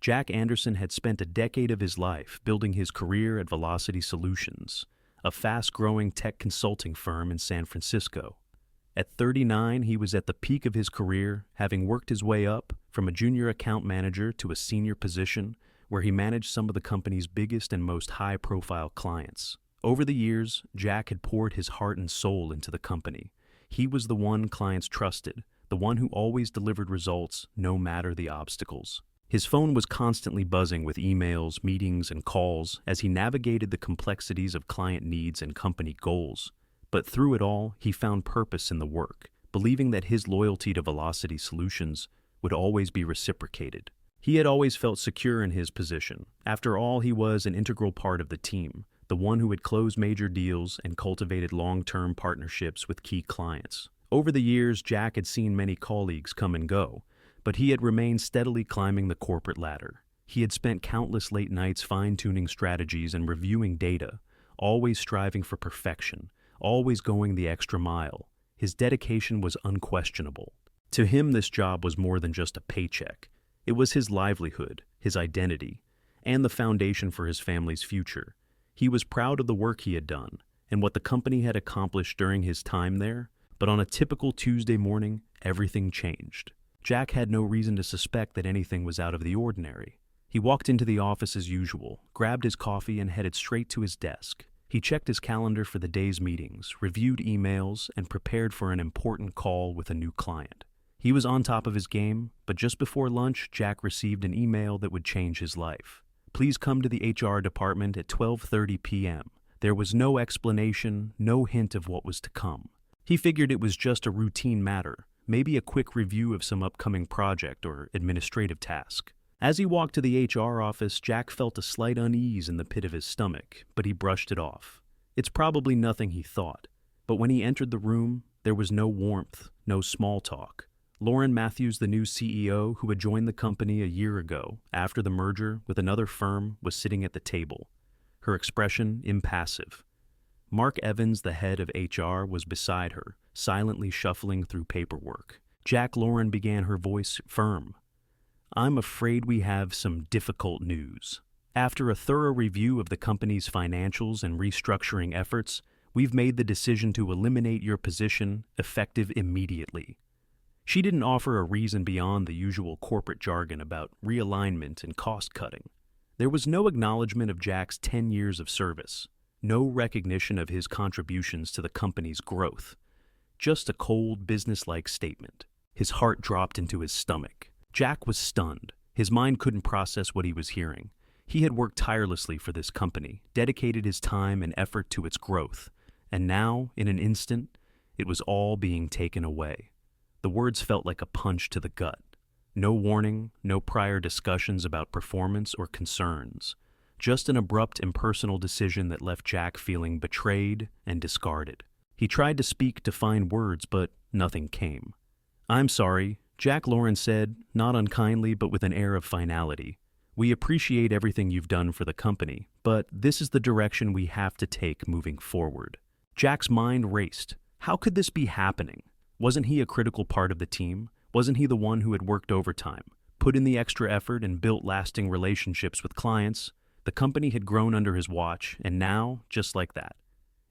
Jack Anderson had spent a decade of his life building his career at Velocity Solutions, a fast-growing tech consulting firm in San Francisco. At 39, he was at the peak of his career, having worked his way up from a junior account manager to a senior position where he managed some of the company's biggest and most high-profile clients. Over the years, Jack had poured his heart and soul into the company. He was the one clients trusted, the one who always delivered results no matter the obstacles. His phone was constantly buzzing with emails, meetings, and calls as he navigated the complexities of client needs and company goals. But through it all, he found purpose in the work, believing that his loyalty to Velocity Solutions would always be reciprocated. He had always felt secure in his position. After all, he was an integral part of the team, the one who had closed major deals and cultivated long-term partnerships with key clients. Over the years, Jack had seen many colleagues come and go, but he had remained steadily climbing the corporate ladder. He had spent countless late nights fine-tuning strategies and reviewing data, always striving for perfection, always going the extra mile. His dedication was unquestionable. To him, this job was more than just a paycheck. It was his livelihood, his identity, and the foundation for his family's future. He was proud of the work he had done and what the company had accomplished during his time there, but on a typical Tuesday morning, everything changed. Jack had no reason to suspect that anything was out of the ordinary. He walked into the office as usual, grabbed his coffee, and headed straight to his desk. He checked his calendar for the day's meetings, reviewed emails, and prepared for an important call with a new client. He was on top of his game, but just before lunch, Jack received an email that would change his life. Please come to the HR department at 12:30 p.m. There was no explanation, no hint of what was to come. He figured it was just a routine matter, maybe a quick review of some upcoming project or administrative task. As he walked to the HR office, Jack felt a slight unease in the pit of his stomach, but he brushed it off. It's probably nothing, he thought. But when he entered the room, there was no warmth, no small talk. Lauren Matthews, the new CEO who had joined the company a year ago after the merger with another firm, was sitting at the table, her expression impassive. Mark Evans, the head of HR, was beside her, silently shuffling through paperwork. Jack, Lauren began, her voice firm. I'm afraid we have some difficult news. After a thorough review of the company's financials and restructuring efforts, we've made the decision to eliminate your position effective immediately. She didn't offer a reason beyond the usual corporate jargon about realignment and cost-cutting. There was no acknowledgement of Jack's 10 years of service, no recognition of his contributions to the company's growth, just a cold, business-like statement. His heart dropped into his stomach. Jack was stunned. His mind couldn't process what he was hearing. He had worked tirelessly for this company, dedicated his time and effort to its growth, and now, in an instant, it was all being taken away. The words felt like a punch to the gut. No warning, no prior discussions about performance or concerns. Just an abrupt, impersonal decision that left Jack feeling betrayed and discarded. He tried to speak, to find words, but nothing came. I'm sorry, Jack, Lauren said, not unkindly but with an air of finality. We appreciate everything you've done for the company, but this is the direction we have to take moving forward. Jack's mind raced. How could this be happening? Wasn't he a critical part of the team? Wasn't he the one who had worked overtime, put in the extra effort, and built lasting relationships with clients? The company had grown under his watch, and now, just like that,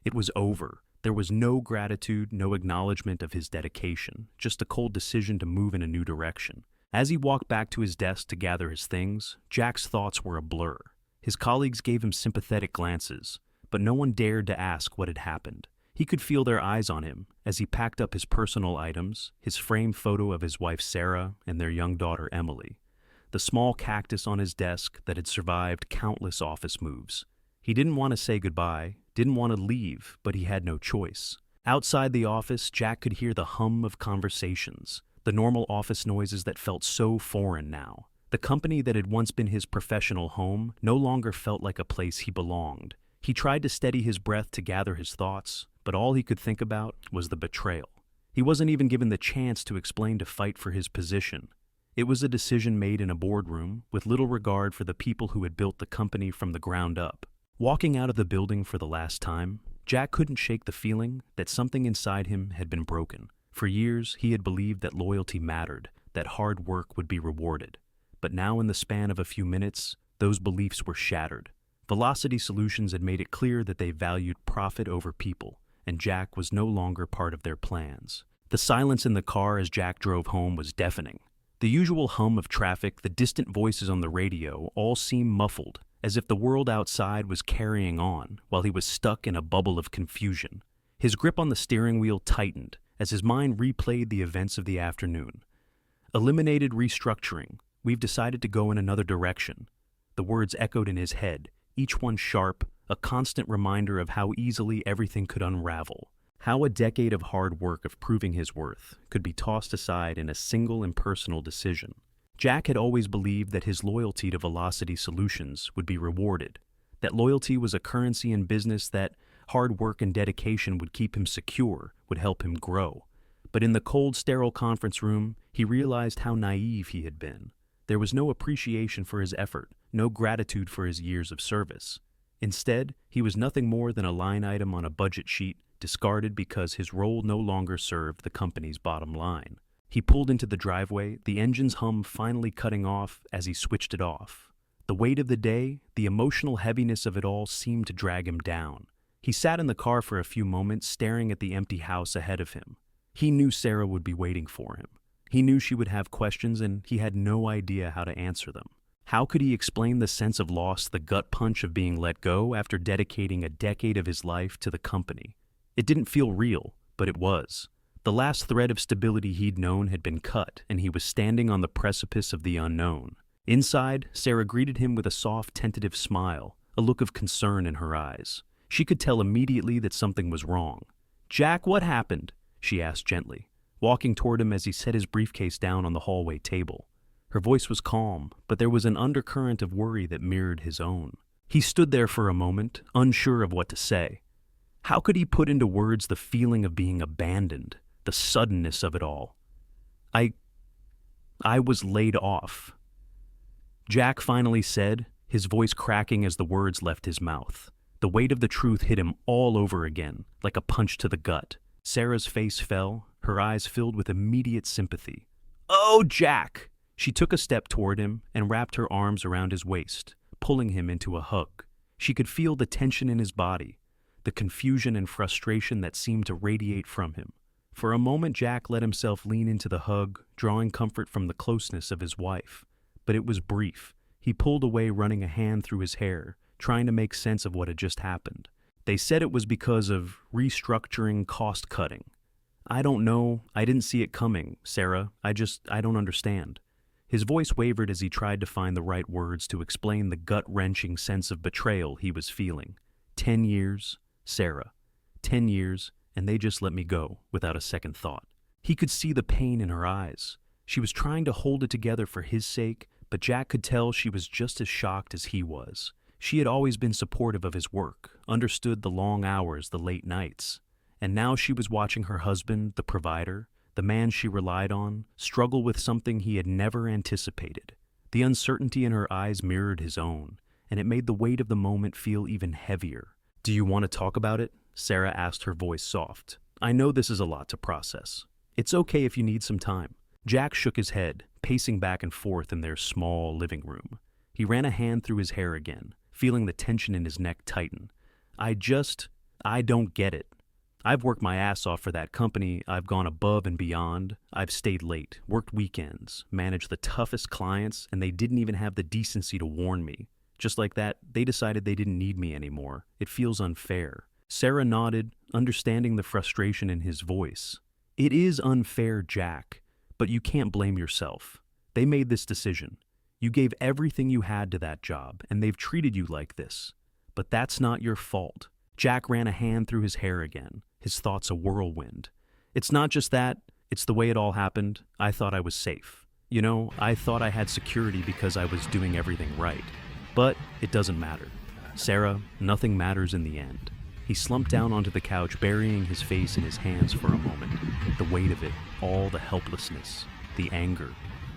it was over. There was no gratitude, no acknowledgement of his dedication, just a cold decision to move in a new direction. As he walked back to his desk to gather his things, Jack's thoughts were a blur. His colleagues gave him sympathetic glances, but no one dared to ask what had happened. He could feel their eyes on him as he packed up his personal items, his framed photo of his wife Sarah and their young daughter Emily, the small cactus on his desk that had survived countless office moves. He didn't want to say goodbye, didn't want to leave, but he had no choice. Outside the office, Jack could hear the hum of conversations, the normal office noises that felt so foreign now. The company that had once been his professional home no longer felt like a place he belonged. He tried to steady his breath to gather his thoughts, but all he could think about was the betrayal. He wasn't even given the chance to explain to fight for his position. It was a decision made in a boardroom with little regard for the people who had built the company from the ground up. Walking out of the building for the last time, Jack couldn't shake the feeling that something inside him had been broken. For years, he had believed that loyalty mattered, that hard work would be rewarded. but now in the span of a few minutes, those beliefs were shattered. Velocity Solutions had made it clear that they valued profit over people, and Jack was no longer part of their plans. The silence in the car as Jack drove home was deafening. The usual hum of traffic, the distant voices on the radio, all seemed muffled, as if the world outside was carrying on while he was stuck in a bubble of confusion. His grip on the steering wheel tightened as his mind replayed the events of the afternoon. Eliminated restructuring. We've decided to go in another direction. The words echoed in his head, each one sharp, a constant reminder of how easily everything could unravel. How a decade of hard work of proving his worth could be tossed aside in a single impersonal decision. Jack had always believed that his loyalty to Velocity Solutions would be rewarded, that loyalty was a currency in business, that hard work and dedication would keep him secure, would help him grow. But in the cold, sterile conference room, he realized how naive he had been. There was no appreciation for his effort, no gratitude for his years of service. Instead, he was nothing more than a line item on a budget sheet, discarded because his role no longer served the company's bottom line. He pulled into the driveway, the engine's hum finally cutting off as he switched it off. The weight of the day, the emotional heaviness of it all seemed to drag him down. He sat in the car for a few moments, staring at the empty house ahead of him. He knew Sarah would be waiting for him. He knew she would have questions, and he had no idea how to answer them. How could he explain the sense of loss, the gut punch of being let go after dedicating a decade of his life to the company? It didn't feel real, but it was. The last thread of stability he'd known had been cut, and he was standing on the precipice of the unknown. Inside, Sarah greeted him with a soft, tentative smile, a look of concern in her eyes. She could tell immediately that something was wrong. "Jack, what happened?" she asked gently, walking toward him as he set his briefcase down on the hallway table. Her voice was calm, but there was an undercurrent of worry that mirrored his own. He stood there for a moment, unsure of what to say. How could he put into words the feeling of being abandoned, the suddenness of it all? I was laid off," Jack finally said, his voice cracking as the words left his mouth. The weight of the truth hit him all over again, like a punch to the gut. Sarah's face fell, her eyes filled with immediate sympathy. "Oh, Jack!" She took a step toward him and wrapped her arms around his waist, pulling him into a hug. She could feel the tension in his body, the confusion and frustration that seemed to radiate from him. For a moment, Jack let himself lean into the hug, drawing comfort from the closeness of his wife. But it was brief. He pulled away, running a hand through his hair, trying to make sense of what had just happened. "They said it was because of restructuring, cost-cutting. I don't know. I didn't see it coming, Sarah. I don't understand." His voice wavered as he tried to find the right words to explain the gut-wrenching sense of betrayal he was feeling. 10 years, Sarah. 10 years, and they just let me go, without a second thought. He could see the pain in her eyes. She was trying to hold it together for his sake, but Jack could tell she was just as shocked as he was. She had always been supportive of his work, understood the long hours, the late nights. And now she was watching her husband, the provider, the man she relied on, struggle with something he had never anticipated. The uncertainty in her eyes mirrored his own, and it made the weight of the moment feel even heavier. "Do you want to talk about it?" Sarah asked, her voice soft. "I know this is a lot to process. It's okay if you need some time." Jack shook his head, pacing back and forth in their small living room. He ran a hand through his hair again, feeling the tension in his neck tighten. I don't get it. I've worked my ass off for that company. I've gone above and beyond. I've stayed late, worked weekends, managed the toughest clients, and they didn't even have the decency to warn me. Just like that, they decided they didn't need me anymore. It feels unfair." Sarah nodded, understanding the frustration in his voice. "It is unfair, Jack, but you can't blame yourself. They made this decision. You gave everything you had to that job, and they've treated you like this. But that's not your fault." Jack ran a hand through his hair again, his thoughts a whirlwind. "It's not just that, it's the way it all happened. I thought I was safe. I thought I had security because I was doing everything right. But it doesn't matter. Sarah, nothing matters in the end." He slumped down onto the couch, burying his face in his hands for a moment. The weight of it, all the helplessness, the anger.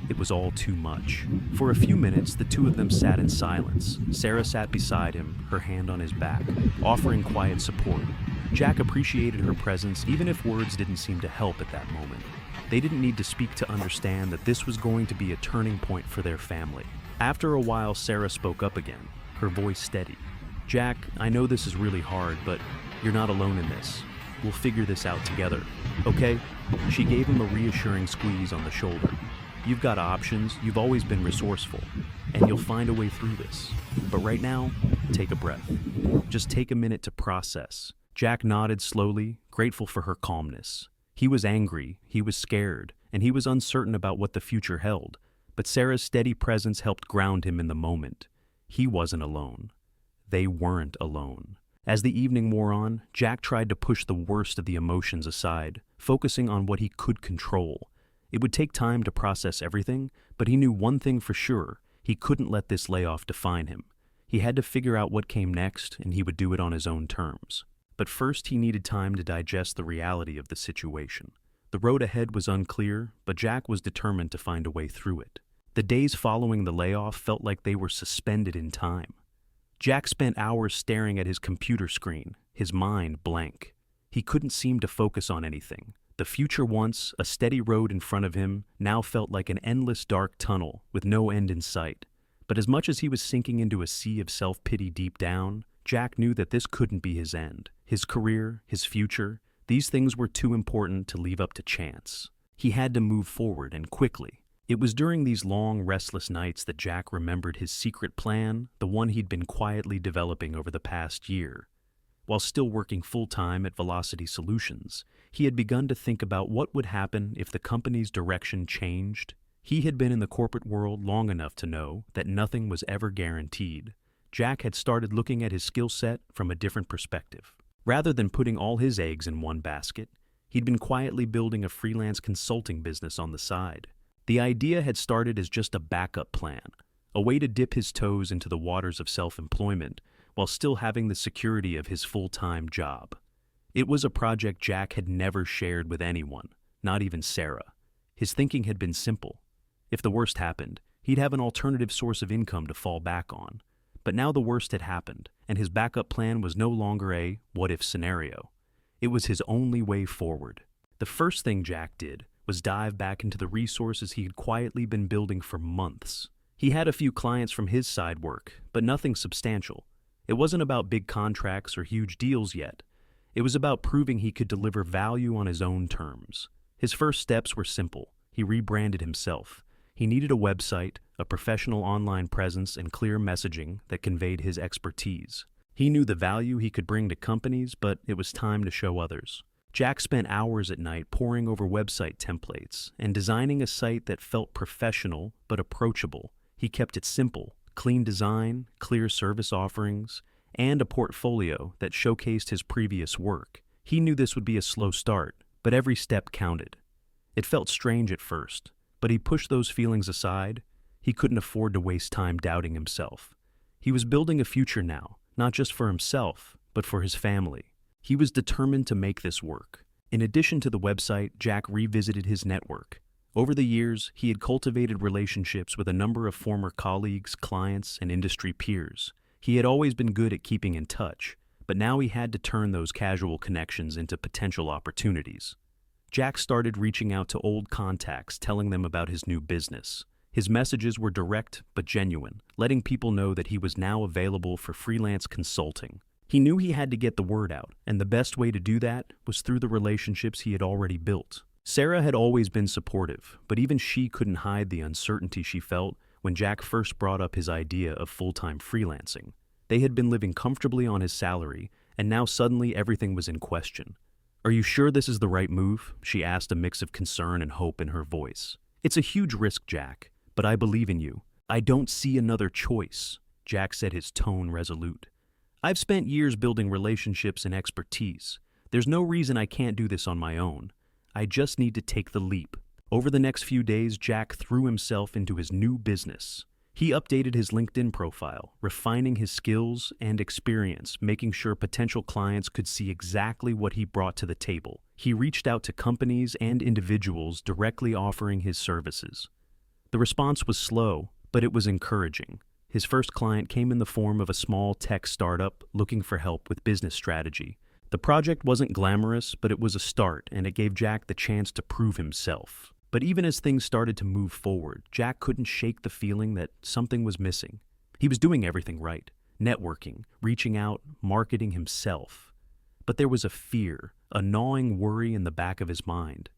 It was all too much. For a few minutes, the two of them sat in silence. Sarah sat beside him, her hand on his back, offering quiet support. Jack appreciated her presence, even if words didn't seem to help at that moment. They didn't need to speak to understand that this was going to be a turning point for their family. After a while, Sarah spoke up again, her voice steady. "Jack, I know this is really hard, but you're not alone in this. We'll figure this out together, okay?" She gave him a reassuring squeeze on the shoulder. "You've got options, you've always been resourceful, and you'll find a way through this. But right now, take a breath. Just take a minute to process." Jack nodded slowly, grateful for her calmness. He was angry, he was scared, and he was uncertain about what the future held. But Sarah's steady presence helped ground him in the moment. He wasn't alone. They weren't alone. As the evening wore on, Jack tried to push the worst of the emotions aside, focusing on what he could control. It would take time to process everything, but he knew one thing for sure: he couldn't let this layoff define him. He had to figure out what came next, and he would do it on his own terms. But first, he needed time to digest the reality of the situation. The road ahead was unclear, but Jack was determined to find a way through it. The days following the layoff felt like they were suspended in time. Jack spent hours staring at his computer screen, his mind blank. He couldn't seem to focus on anything. The future, once a steady road in front of him, now felt like an endless dark tunnel with no end in sight. But as much as he was sinking into a sea of self-pity deep down, Jack knew that this couldn't be his end. His career, his future, these things were too important to leave up to chance. He had to move forward, and quickly. It was during these long, restless nights that Jack remembered his secret plan, the one he'd been quietly developing over the past year. While still working full-time at Velocity Solutions, he had begun to think about what would happen if the company's direction changed. He had been in the corporate world long enough to know that nothing was ever guaranteed. Jack had started looking at his skill set from a different perspective. Rather than putting all his eggs in one basket, he'd been quietly building a freelance consulting business on the side. The idea had started as just a backup plan, a way to dip his toes into the waters of self-employment while still having the security of his full-time job. It was a project Jack had never shared with anyone, not even Sarah. His thinking had been simple. If the worst happened, he'd have an alternative source of income to fall back on. But now the worst had happened, and his backup plan was no longer a what-if scenario. It was his only way forward. The first thing Jack did was dive back into the resources he had quietly been building for months. He had a few clients from his side work, but nothing substantial. It wasn't about big contracts or huge deals yet. It was about proving he could deliver value on his own terms. His first steps were simple. He rebranded himself. He needed a website, a professional online presence, and clear messaging that conveyed his expertise. He knew the value he could bring to companies, but it was time to show others. Jack spent hours at night poring over website templates and designing a site that felt professional but approachable. He kept it simple: clean design, clear service offerings, and a portfolio that showcased his previous work. He knew this would be a slow start, but every step counted. It felt strange at first, but he pushed those feelings aside. He couldn't afford to waste time doubting himself. He was building a future now, not just for himself, but for his family. He was determined to make this work. In addition to the website, Jack revisited his network. Over the years, he had cultivated relationships with a number of former colleagues, clients, and industry peers. He had always been good at keeping in touch, but now he had to turn those casual connections into potential opportunities. Jack started reaching out to old contacts, telling them about his new business. His messages were direct but genuine, letting people know that he was now available for freelance consulting. He knew he had to get the word out, and the best way to do that was through the relationships he had already built. Sarah had always been supportive, but even she couldn't hide the uncertainty she felt when Jack first brought up his idea of full-time freelancing. They had been living comfortably on his salary, and now suddenly everything was in question. "Are you sure this is the right move?" she asked, a mix of concern and hope in her voice. "It's a huge risk, Jack, but I believe in you. I don't see another choice," Jack said, his tone resolute. "I've spent years building relationships and expertise. There's no reason I can't do this on my own. I just need to take the leap." Over the next few days, Jack threw himself into his new business. He updated his LinkedIn profile, refining his skills and experience, making sure potential clients could see exactly what he brought to the table. He reached out to companies and individuals directly offering his services. The response was slow, but it was encouraging. His first client came in the form of a small tech startup looking for help with business strategy. The project wasn't glamorous, but it was a start, and it gave Jack the chance to prove himself. But even as things started to move forward, Jack couldn't shake the feeling that something was missing. He was doing everything right, networking, reaching out, marketing himself. But there was a fear, a gnawing worry in the back of his mind.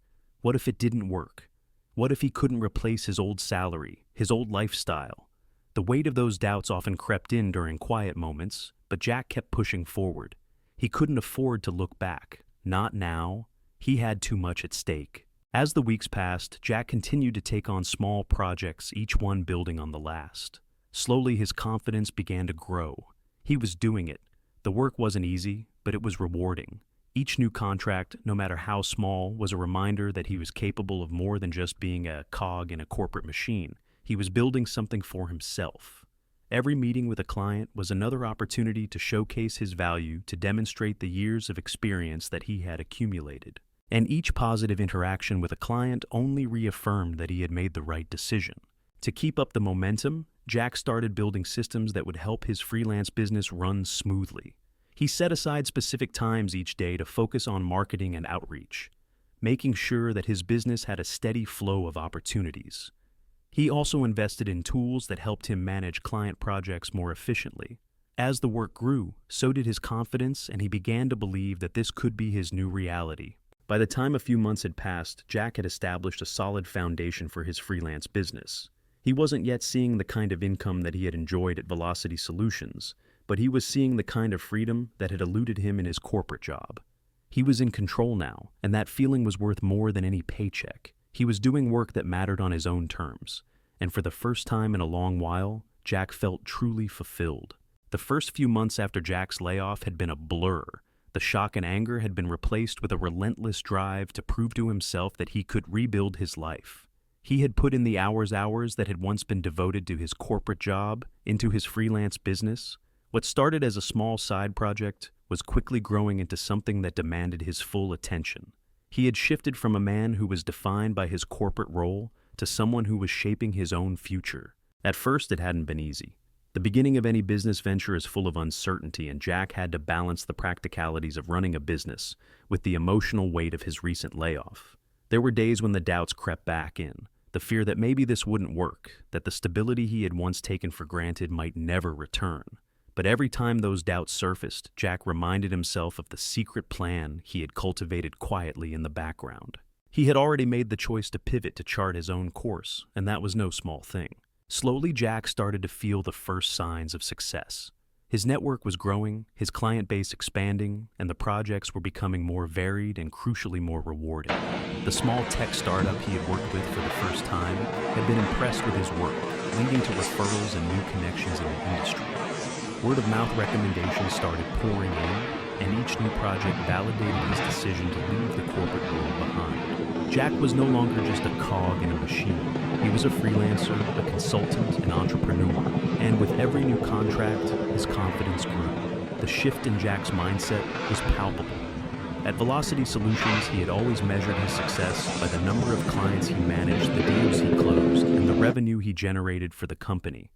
What if it didn't work? What if he couldn't replace his old salary, his old lifestyle? The weight of those doubts often crept in during quiet moments, but Jack kept pushing forward. He couldn't afford to look back. Not now. He had too much at stake. As the weeks passed, Jack continued to take on small projects, each one building on the last. Slowly, his confidence began to grow. He was doing it. The work wasn't easy, but it was rewarding. Each new contract, no matter how small, was a reminder that he was capable of more than just being a cog in a corporate machine. He was building something for himself. Every meeting with a client was another opportunity to showcase his value, to demonstrate the years of experience that he had accumulated. And each positive interaction with a client only reaffirmed that he had made the right decision. To keep up the momentum, Jack started building systems that would help his freelance business run smoothly. He set aside specific times each day to focus on marketing and outreach, making sure that his business had a steady flow of opportunities. He also invested in tools that helped him manage client projects more efficiently. As the work grew, so did his confidence, and he began to believe that this could be his new reality. By the time a few months had passed, Jack had established a solid foundation for his freelance business. He wasn't yet seeing the kind of income that he had enjoyed at Velocity Solutions, but he was seeing the kind of freedom that had eluded him in his corporate job. He was in control now, and that feeling was worth more than any paycheck. He was doing work that mattered on his own terms, and for the first time in a long while, Jack felt truly fulfilled. The first few months after Jack's layoff had been a blur. The shock and anger had been replaced with a relentless drive to prove to himself that he could rebuild his life. He had put in the hours that had once been devoted to his corporate job into his freelance business. What started as a small side project was quickly growing into something that demanded his full attention. He had shifted from a man who was defined by his corporate role to someone who was shaping his own future. At first, it hadn't been easy. The beginning of any business venture is full of uncertainty, and Jack had to balance the practicalities of running a business with the emotional weight of his recent layoff. There were days when the doubts crept back in, the fear that maybe this wouldn't work, that the stability he had once taken for granted might never return. But every time those doubts surfaced, Jack reminded himself of the secret plan he had cultivated quietly in the background. He had already made the choice to pivot to chart his own course, and that was no small thing. Slowly, Jack started to feel the first signs of success. His network was growing, his client base expanding, and the projects were becoming more varied and crucially more rewarding. The small tech startup he had worked with for the first time had been impressed with his work, leading to referrals and new connections in the industry. Word-of-mouth recommendations started pouring in, and each new project validated his decision to leave the corporate world behind. Jack was no longer just a cog in a machine. He was a freelancer, a consultant, an entrepreneur, and with every new contract, his confidence grew. The shift in Jack's mindset was palpable. At Velocity Solutions, he had always measured his success by the number of clients he managed, the deals he closed, and the revenue he generated for the company.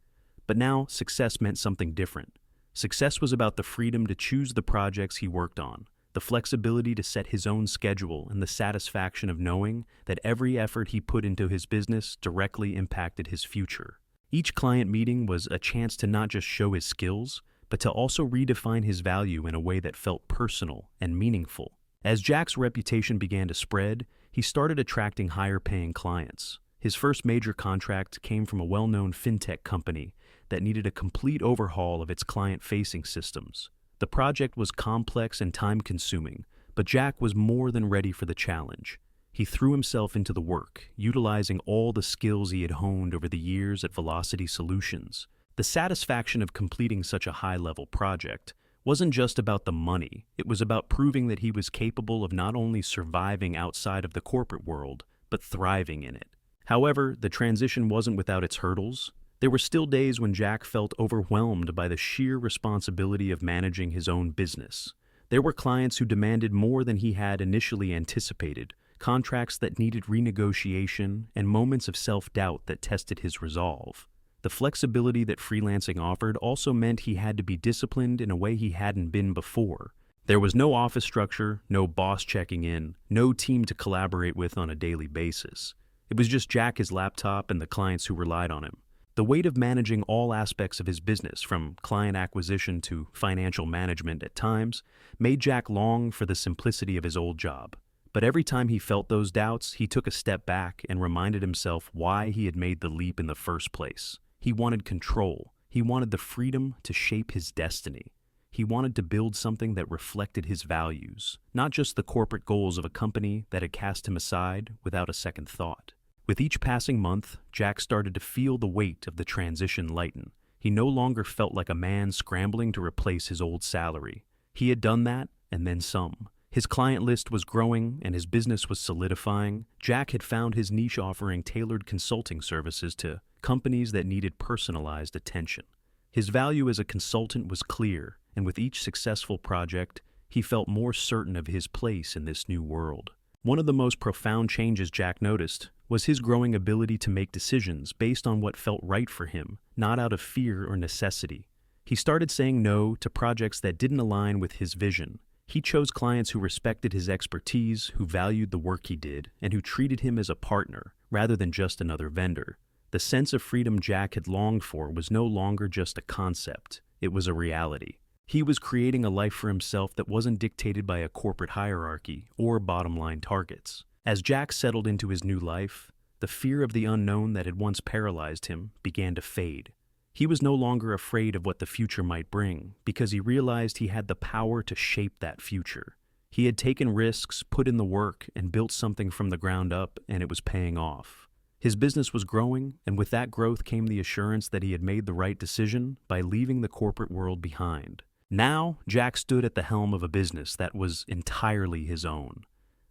But now, success meant something different. Success was about the freedom to choose the projects he worked on, the flexibility to set his own schedule, and the satisfaction of knowing that every effort he put into his business directly impacted his future. Each client meeting was a chance to not just show his skills, but to also redefine his value in a way that felt personal and meaningful. As Jack's reputation began to spread, he started attracting higher-paying clients. His first major contract came from a well-known fintech company that needed a complete overhaul of its client-facing systems. The project was complex and time-consuming, but Jack was more than ready for the challenge. He threw himself into the work, utilizing all the skills he had honed over the years at Velocity Solutions. The satisfaction of completing such a high-level project wasn't just about the money. It was about proving that he was capable of not only surviving outside of the corporate world, but thriving in it. However, the transition wasn't without its hurdles. There were still days when Jack felt overwhelmed by the sheer responsibility of managing his own business. There were clients who demanded more than he had initially anticipated, contracts that needed renegotiation, and moments of self-doubt that tested his resolve. The flexibility that freelancing offered also meant he had to be disciplined in a way he hadn't been before. There was no office structure, no boss checking in, no team to collaborate with on a daily basis. It was just Jack, his laptop, and the clients who relied on him. The weight of managing all aspects of his business, from client acquisition to financial management at times, made Jack long for the simplicity of his old job. But every time he felt those doubts, he took a step back and reminded himself why he had made the leap in the first place. He wanted control. He wanted the freedom to shape his destiny. He wanted to build something that reflected his values, not just the corporate goals of a company that had cast him aside without a second thought. With each passing month, Jack started to feel the weight of the transition lighten. He no longer felt like a man scrambling to replace his old salary. He had done that, and then some. His client list was growing and his business was solidifying. Jack had found his niche, offering tailored consulting services to companies that needed personalized attention. His value as a consultant was clear, and with each successful project, he felt more certain of his place in this new world. One of the most profound changes Jack noticed was his growing ability to make decisions based on what felt right for him, not out of fear or necessity. He started saying no to projects that didn't align with his vision. He chose clients who respected his expertise, who valued the work he did, and who treated him as a partner rather than just another vendor. The sense of freedom Jack had longed for was no longer just a concept, it was a reality. He was creating a life for himself that wasn't dictated by a corporate hierarchy or bottom-line targets. As Jack settled into his new life, the fear of the unknown that had once paralyzed him began to fade. He was no longer afraid of what the future might bring, because he realized he had the power to shape that future. He had taken risks, put in the work, and built something from the ground up, and it was paying off. His business was growing, and with that growth came the assurance that he had made the right decision by leaving the corporate world behind. Now, Jack stood at the helm of a business that was entirely his own.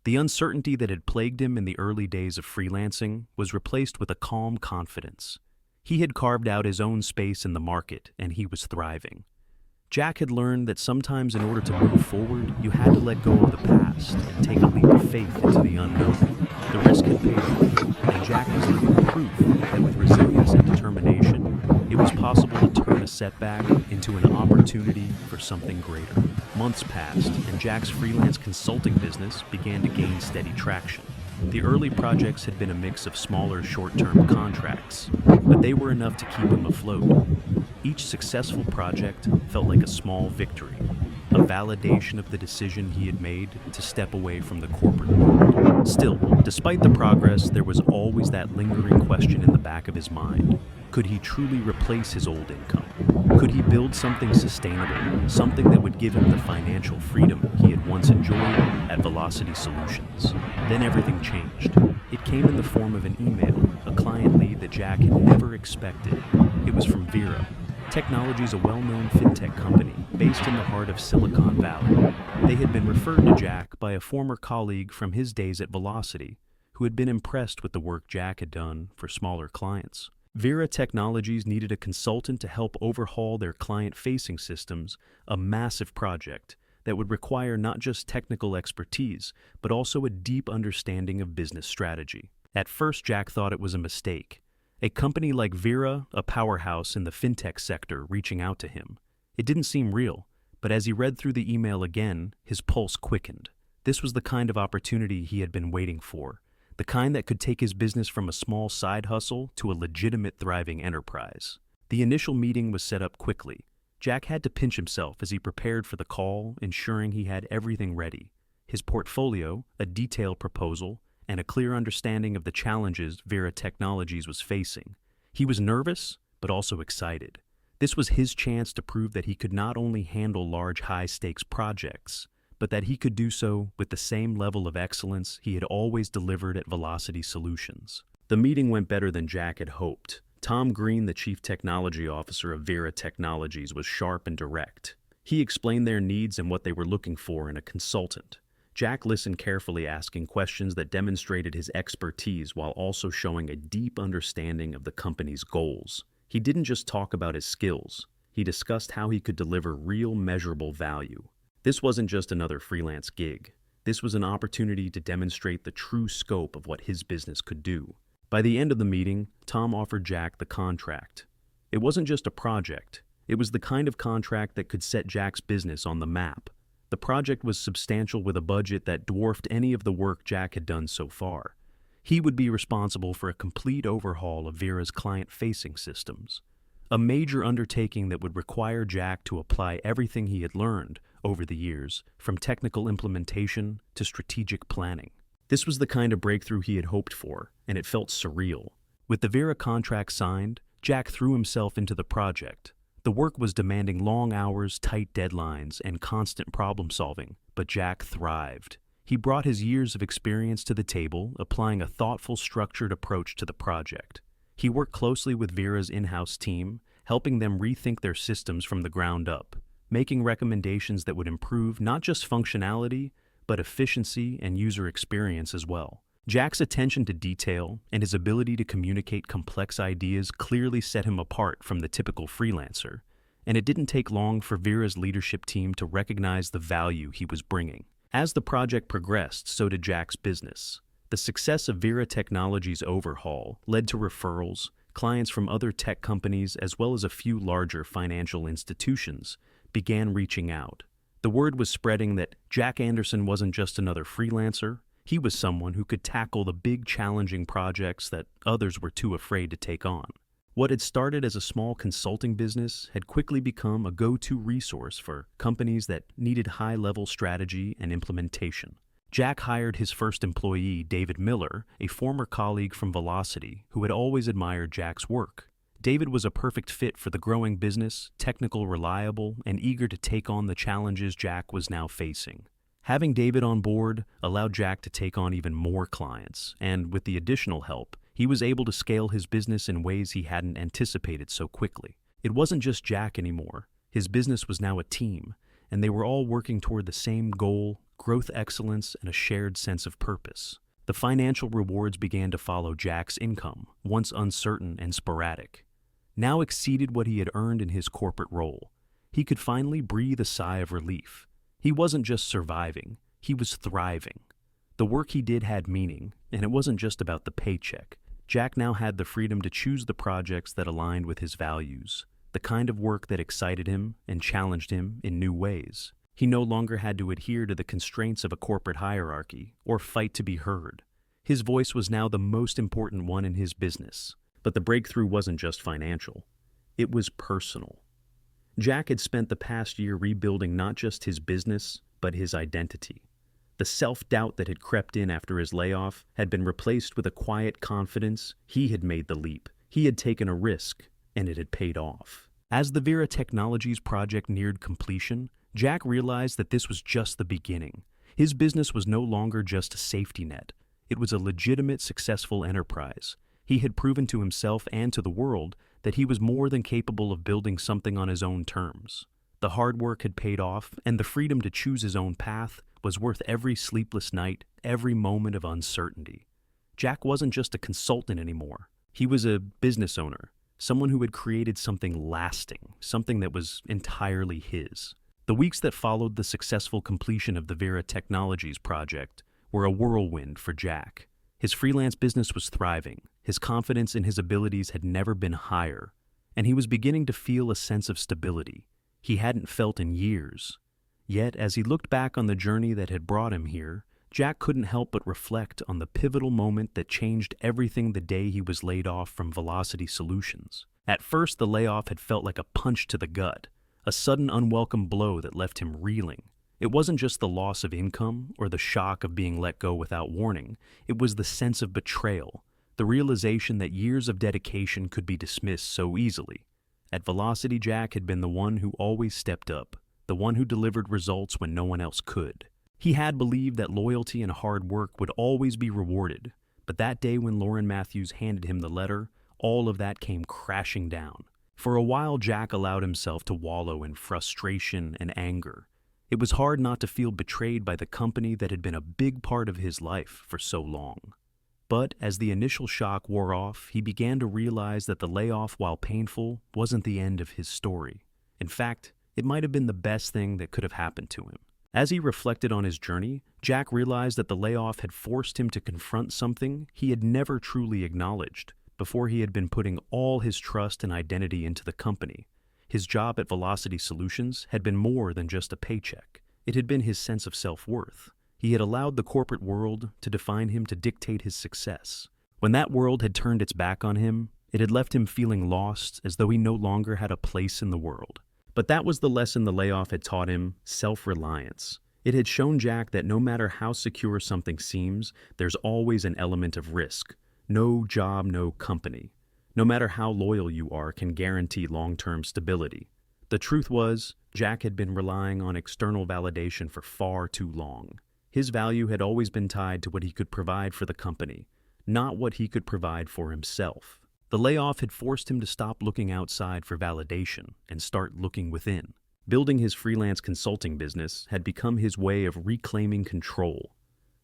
The uncertainty that had plagued him in the early days of freelancing was replaced with a calm confidence. He had carved out his own space in the market, and he was thriving. Jack had learned that sometimes in order to move forward, you had to let go of the past and take a leap of faith into the unknown. The risk had paid off, and Jack was living proof that with resilience and determination, it was possible to turn a setback into an opportunity for something greater. Months passed, and Jack's freelance consulting business began to gain steady traction. The early projects had been a mix of smaller, short-term contracts, but they were enough to keep him afloat. Each successful project felt like a small victory, a validation of the decision he had made to step away from the corporate world. Still, despite the progress, there was always that lingering question in the back of his mind. Could he truly replace his old income? Could he build something sustainable, something that would give him the financial freedom he had once enjoyed at Velocity Solutions? Then everything changed. It came in the form of an email, a client lead that Jack had never expected. It was from Vera. Technology is a well-known fintech company based in the heart of Silicon Valley. They had been referred to Jack by a former colleague from his days at Velocity, who had been impressed with the work Jack had done for smaller clients. Vera Technologies needed a consultant to help overhaul their client-facing systems, a massive project that would require not just technical expertise, but also a deep understanding of business strategy. At first, Jack thought it was a mistake. A company like Vera, a powerhouse in the fintech sector, reaching out to him. It didn't seem real, but as he read through the email again, his pulse quickened. This was the kind of opportunity he had been waiting for. The kind that could take his business from a small side hustle to a legitimate thriving enterprise. The initial meeting was set up quickly. Jack had to pinch himself as he prepared for the call, ensuring he had everything ready. His portfolio, a detailed proposal, and a clear understanding of the challenges Vera Technologies was facing. He was nervous, but also excited. This was his chance to prove that he could not only handle large, high-stakes projects, but that he could do so with the same level of excellence he had always delivered at Velocity Solutions. The meeting went better than Jack had hoped. Tom Green, the Chief Technology Officer of Vera Technologies, was sharp and direct. He explained their needs and what they were looking for in a consultant. Jack listened carefully, asking questions that demonstrated his expertise while also showing a deep understanding of the company's goals. He didn't just talk about his skills. He discussed how he could deliver real, measurable value. This wasn't just another freelance gig. This was an opportunity to demonstrate the true scope of what his business could do. By the end of the meeting, Tom offered Jack the contract. It wasn't just a project. It was the kind of contract that could set Jack's business on the map. The project was substantial with a budget that dwarfed any of the work Jack had done so far. He would be responsible for a complete overhaul of Vera's client-facing systems, a major undertaking that would require Jack to apply everything he had learned over the years, from technical implementation to strategic planning. This was the kind of breakthrough he had hoped for, and it felt surreal. With the Vera contract signed, Jack threw himself into the project. The work was demanding long hours, tight deadlines, and constant problem-solving, but Jack thrived. He brought his years of experience to the table, applying a thoughtful, structured approach to the project. He worked closely with Vera's in-house team, helping them rethink their systems from the ground up, making recommendations that would improve not just functionality, but efficiency and user experience as well. Jack's attention to detail and his ability to communicate complex ideas clearly set him apart from the typical freelancer, and it didn't take long for Vera's leadership team to recognize the value he was bringing. As the project progressed, so did Jack's business. The success of Vera Technologies' overhaul led to referrals, clients from other tech companies, as well as a few larger financial institutions began reaching out. The word was spreading that Jack Anderson wasn't just another freelancer. He was someone who could tackle the big, challenging projects that others were too afraid to take on. What had started as a small consulting business had quickly become a go-to resource for companies that needed high-level strategy and implementation. Jack hired his first employee, David Miller, a former colleague from Velocity, who had always admired Jack's work. David was a perfect fit for the growing business, technical, reliable, and eager to take on the challenges Jack was now facing. Having David on board allowed Jack to take on even more clients, and with the additional help, he was able to scale his business in ways he hadn't anticipated so quickly. It wasn't just Jack anymore. His business was now a team, and they were all working toward the same goal: growth, excellence, and a shared sense of purpose. The financial rewards began to follow Jack's income, once uncertain and sporadic, now exceeded what he had earned in his corporate role. He could finally breathe a sigh of relief. He wasn't just surviving, he was thriving. The work he did had meaning, and it wasn't just about the paycheck. Jack now had the freedom to choose the projects that aligned with his values, the kind of work that excited him and challenged him in new ways. He no longer had to adhere to the constraints of a corporate hierarchy or fight to be heard. His voice was now the most important one in his business. But the breakthrough wasn't just financial. It was personal. Jack had spent the past year rebuilding not just his business, but his identity. The self-doubt that had crept in after his layoff had been replaced with a quiet confidence. He had made the leap. He had taken a risk, and it had paid off. As the Vera Technologies project neared completion, Jack realized that this was just the beginning. His business was no longer just a safety net. It was a legitimate, successful enterprise. He had proven to himself and to the world that he was more than capable of building something on his own terms. The hard work had paid off, and the freedom to choose his own path was worth every sleepless night, every moment of uncertainty. Jack wasn't just a consultant anymore. He was a business owner, someone who had created something lasting, something that was entirely his. The weeks that followed the successful completion of the Vera Technologies project were a whirlwind for Jack. His freelance business was thriving. His confidence in his abilities had never been higher, and he was beginning to feel a sense of stability he hadn't felt in years. Yet, as he looked back on the journey that had brought him here, Jack couldn't help but reflect on the pivotal moment that changed everything the day he was laid off from Velocity Solutions. At first, the layoff had felt like a punch to the gut, a sudden unwelcome blow that left him reeling. It wasn't just the loss of income or the shock of being let go without warning. It was the sense of betrayal, the realization that years of dedication could be dismissed so easily. At Velocity, Jack had been the one who always stepped up, the one who delivered results when no one else could. He had believed that loyalty and hard work would always be rewarded, but that day when Lauren Matthews handed him the letter, all of that came crashing down. For a while, Jack allowed himself to wallow in frustration and anger. It was hard not to feel betrayed by the company that had been a big part of his life for so long. But as the initial shock wore off, he began to realize that the layoff, while painful, wasn't the end of his story. In fact, it might have been the best thing that could have happened to him. As he reflected on his journey, Jack realized that the layoff had forced him to confront something he had never truly acknowledged. Before, he had been putting all his trust and identity into the company. His job at Velocity Solutions had been more than just a paycheck. It had been his sense of self-worth. He had allowed the corporate world to define him, to dictate his success. When that world had turned its back on him, it had left him feeling lost, as though he no longer had a place in the world. But that was the lesson the layoff had taught him: self-reliance. It had shown Jack that no matter how secure something seems, there's always an element of risk. No job, no company, no matter how loyal you are, can guarantee long-term stability. The truth was, Jack had been relying on external validation for far too long. His value had always been tied to what he could provide for the company, not what he could provide for himself. The layoff had forced him to stop looking outside for validation and start looking within. Building his freelance consulting business had become his way of reclaiming control.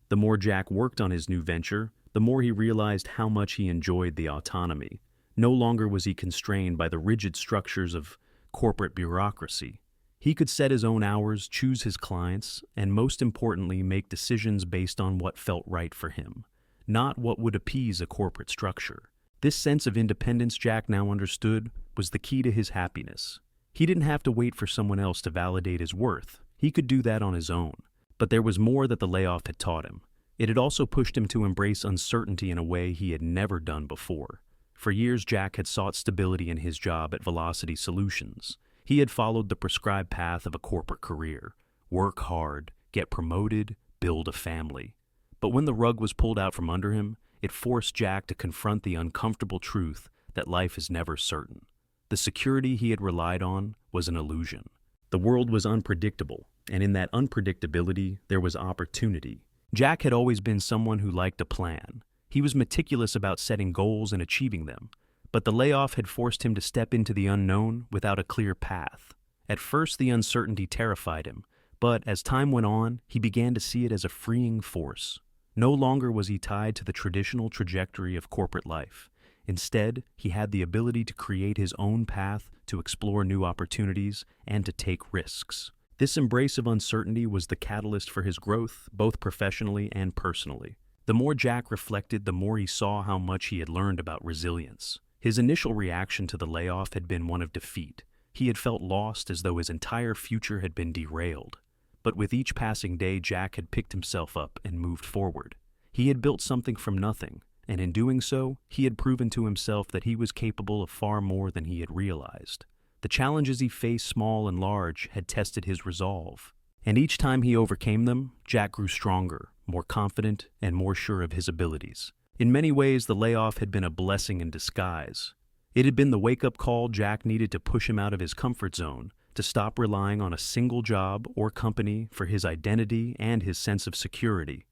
The more Jack worked on his new venture, the more he realized how much he enjoyed the autonomy. No longer was he constrained by the rigid structures of corporate bureaucracy. He could set his own hours, choose his clients, and most importantly, make decisions based on what felt right for him, not what would appease a corporate structure. This sense of independence, Jack now understood, was the key to his happiness. He didn't have to wait for someone else to validate his worth. He could do that on his own. But there was more that the layoff had taught him. It had also pushed him to embrace uncertainty in a way he had never done before. For years, Jack had sought stability in his job at Velocity Solutions. He had followed the prescribed path of a corporate career: work hard, get promoted, build a family. But when the rug was pulled out from under him, it forced Jack to confront the uncomfortable truth that life is never certain. The security he had relied on was an illusion. The world was unpredictable, and in that unpredictability, there was opportunity. Jack had always been someone who liked a plan. He was meticulous about setting goals and achieving them, but the layoff had forced him to step into the unknown without a clear path. At first, the uncertainty terrified him, but as time went on, he began to see it as a freeing force. No longer was he tied to the traditional trajectory of corporate life. Instead, he had the ability to create his own path, to explore new opportunities, and to take risks. This embrace of uncertainty was the catalyst for his growth, both professionally and personally. The more Jack reflected, the more he saw how much he had learned about resilience. His initial reaction to the layoff had been one of defeat. He had felt lost, as though his entire future had been derailed. But with each passing day, Jack had picked himself up and moved forward. He had built something from nothing, and in doing so, he had proven to himself that he was capable of far more than he had realized. The challenges he faced, small and large, had tested his resolve. And each time he overcame them, Jack grew stronger, more confident, and more sure of his abilities. In many ways, the layoff had been a blessing in disguise. It had been the wake-up call Jack needed to push him out of his comfort zone, to stop relying on a single job or company for his identity and his sense of security.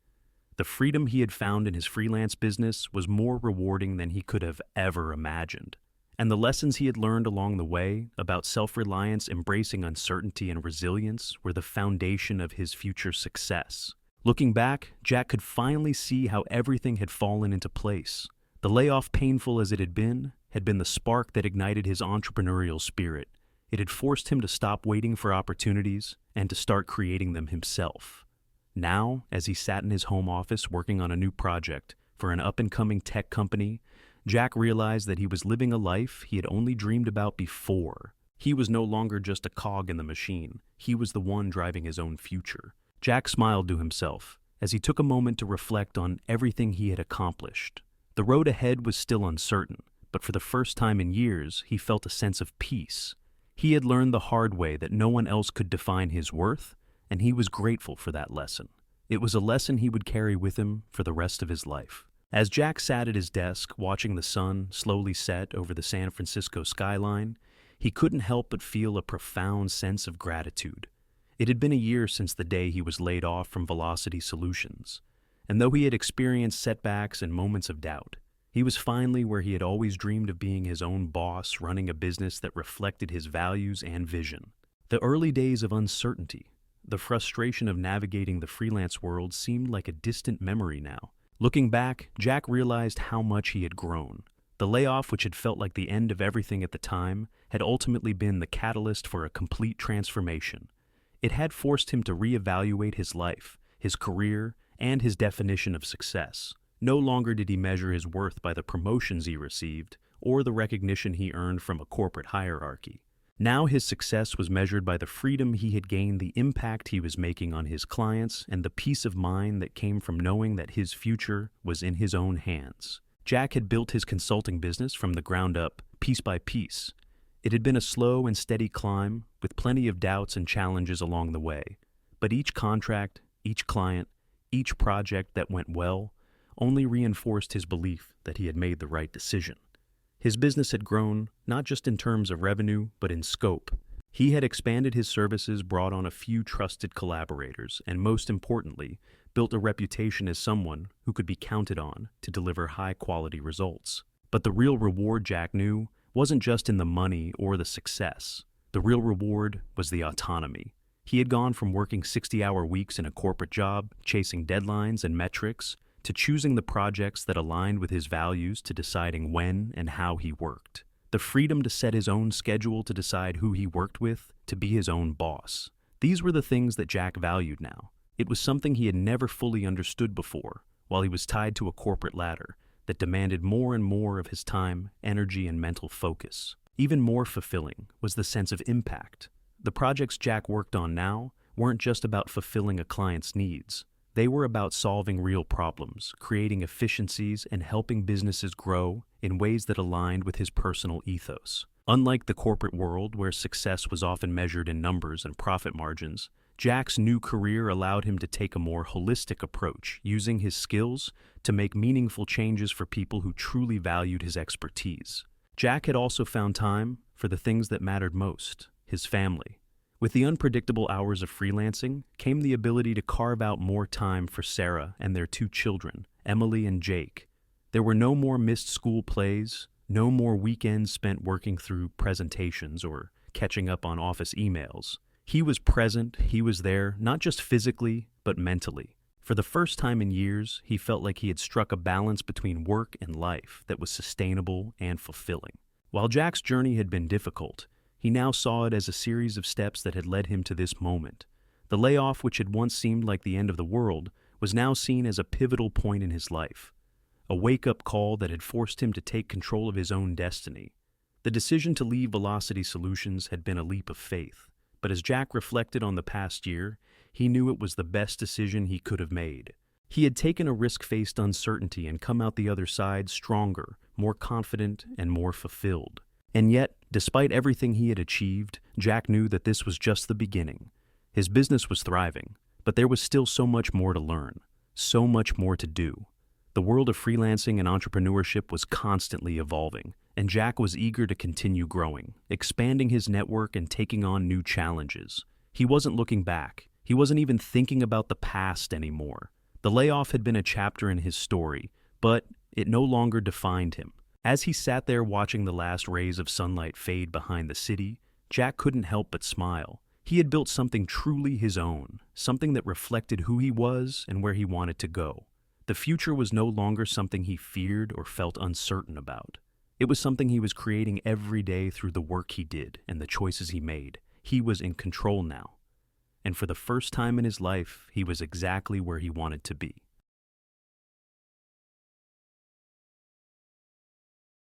The freedom he had found in his freelance business was more rewarding than he could have ever imagined. And the lessons he had learned along the way about self-reliance, embracing uncertainty, and resilience were the foundation of his future success. Looking back, Jack could finally see how everything had fallen into place. The layoff, painful as it had been the spark that ignited his entrepreneurial spirit. It had forced him to stop waiting for opportunities and to start creating them himself. Now, as he sat in his home office working on a new project for an up-and-coming tech company, Jack realized that he was living a life he had only dreamed about before. He was no longer just a cog in the machine. He was the one driving his own future. Jack smiled to himself as he took a moment to reflect on everything he had accomplished. The road ahead was still uncertain, but for the first time in years, he felt a sense of peace. He had learned the hard way that no one else could define his worth, and he was grateful for that lesson. It was a lesson he would carry with him for the rest of his life. As Jack sat at his desk, watching the sun slowly set over the San Francisco skyline, he couldn't help but feel a profound sense of gratitude. It had been a year since the day he was laid off from Velocity Solutions, and though he had experienced setbacks and moments of doubt, he was finally where he had always dreamed of being his own boss, running a business that reflected his values and vision. The early days of uncertainty, the frustration of navigating the freelance world seemed like a distant memory now. Looking back, Jack realized how much he had grown. The layoff, which had felt like the end of everything at the time, had ultimately been the catalyst for a complete transformation. It had forced him to reevaluate his life, his career, and his definition of success. No longer did he measure his worth by the promotions he received or the recognition he earned from a corporate hierarchy. Now his success was measured by the freedom he had gained, the impact he was making on his clients, and the peace of mind that came from knowing that his future was in his own hands. Jack had built his consulting business from the ground up, piece by piece. It had been a slow and steady climb, with plenty of doubts and challenges along the way. But each contract, each client, each project that went well only reinforced his belief that he had made the right decision. His business had grown, not just in terms of revenue, but in scope. He had expanded his services, brought on a few trusted collaborators, and most importantly, built a reputation as someone who could be counted on to deliver high-quality results. But the real reward, Jack knew, wasn't just in the money or the success. The real reward was the autonomy. He had gone from working 60-hour weeks in a corporate job, chasing deadlines and metrics, to choosing the projects that aligned with his values, to deciding when and how he worked. The freedom to set his own schedule, to decide who he worked with, to be his own boss. These were the things that Jack valued now. It was something he had never fully understood before, while he was tied to a corporate ladder that demanded more and more of his time, energy, and mental focus. Even more fulfilling was the sense of impact. The projects Jack worked on now weren't just about fulfilling a client's needs. They were about solving real problems, creating efficiencies, and helping businesses grow in ways that aligned with his personal ethos. Unlike the corporate world, where success was often measured in numbers and profit margins, Jack's new career allowed him to take a more holistic approach, using his skills to make meaningful changes for people who truly valued his expertise. Jack had also found time for the things that mattered most: his family. With the unpredictable hours of freelancing came the ability to carve out more time for Sarah and their two children, Emily and Jake. There were no more missed school plays, no more weekends spent working through presentations or catching up on office emails. He was present, he was there, not just physically, but mentally. For the first time in years, he felt like he had struck a balance between work and life that was sustainable and fulfilling. While Jack's journey had been difficult, he now saw it as a series of steps that had led him to this moment. The layoff, which had once seemed like the end of the world, was now seen as a pivotal point in his life, a wake-up call that had forced him to take control of his own destiny. The decision to leave Velocity Solutions had been a leap of faith, but as Jack reflected on the past year, he knew it was the best decision he could have made. He had taken a risk, faced uncertainty, and come out the other side stronger, more confident, and more fulfilled. And yet, despite everything he had achieved, Jack knew that this was just the beginning. His business was thriving, but there was still so much more to learn, so much more to do. The world of freelancing and entrepreneurship was constantly evolving, and Jack was eager to continue growing, expanding his network and taking on new challenges. He wasn't looking back. He wasn't even thinking about the past anymore. The layoff had been a chapter in his story, but it no longer defined him. As he sat there watching the last rays of sunlight fade behind the city, Jack couldn't help but smile. He had built something truly his own, something that reflected who he was and where he wanted to go. The future was no longer something he feared or felt uncertain about. It was something he was creating every day through the work he did and the choices he made. He was in control now. And for the first time in his life, he was exactly where he wanted to be.